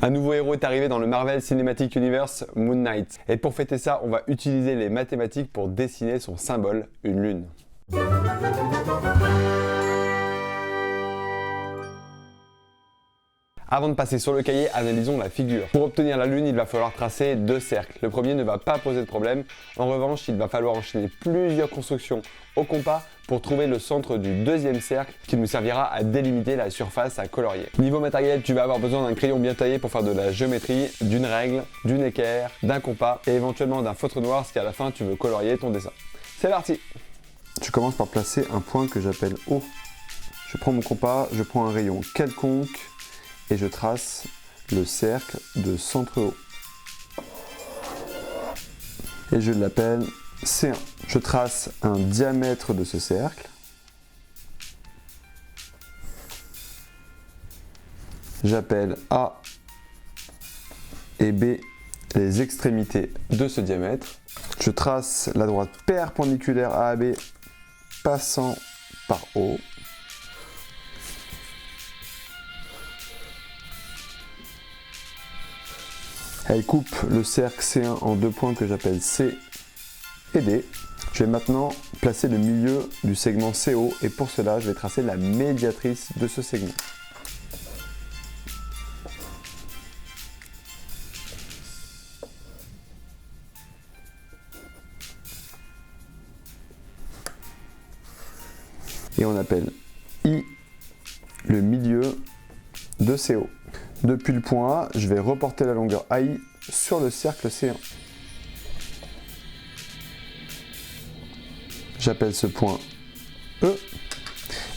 Un nouveau héros est arrivé dans le Marvel Cinematic Universe, Moon Knight. Et pour fêter ça, on va utiliser les mathématiques pour dessiner son symbole, une lune. Avant de passer sur le cahier, analysons la figure. Pour obtenir la lune, il va falloir tracer deux cercles. Le premier ne va pas poser de problème. En revanche, il va falloir enchaîner plusieurs constructions au compas pour trouver le centre du deuxième cercle qui nous servira à délimiter la surface à colorier. Niveau matériel, tu vas avoir besoin d'un crayon bien taillé pour faire de la géométrie, d'une règle, d'une équerre, d'un compas et éventuellement d'un feutre noir si à la fin tu veux colorier ton dessin. C'est parti! Je commence par placer un point que j'appelle O. Je prends mon compas, je prends un rayon quelconque et je trace le cercle de centre O. Et je l'appelle C1. Je trace un diamètre de ce cercle. J'appelle A et B les extrémités de ce diamètre. Je trace la droite perpendiculaire à AB passant par O. Elle coupe le cercle C1 en deux points que j'appelle C et D. Je vais maintenant placer le milieu du segment CO et pour cela, je vais tracer la médiatrice de ce segment. Et on appelle I le milieu de CO. Depuis le point A, je vais reporter la longueur AI sur le cercle C1. J'appelle ce point E.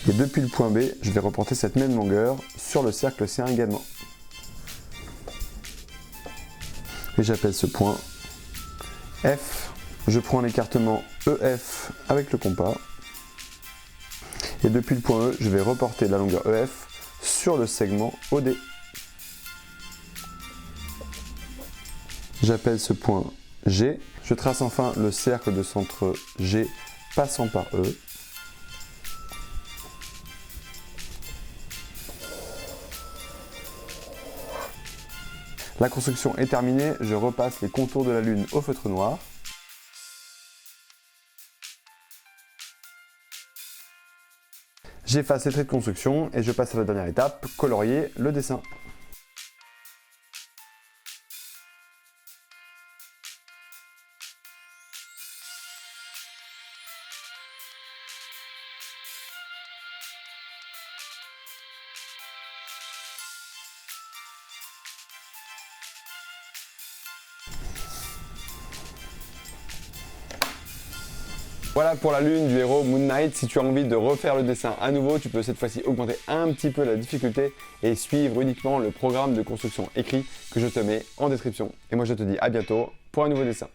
Et depuis le point B, je vais reporter cette même longueur sur le cercle C1 également. Et j'appelle ce point F. Je prends l'écartement EF avec le compas. Et depuis le point E, je vais reporter la longueur EF sur le segment OD. J'appelle ce point G. Je trace enfin le cercle de centre G passant par E. La construction est terminée, je repasse les contours de la lune au feutre noir. J'efface les traits de construction et je passe à la dernière étape, colorier le dessin. Voilà pour la lune du héros Moon Knight. Si tu as envie de refaire le dessin à nouveau, tu peux cette fois-ci augmenter un petit peu la difficulté et suivre uniquement le programme de construction écrit que je te mets en description. Et moi je te dis à bientôt pour un nouveau dessin.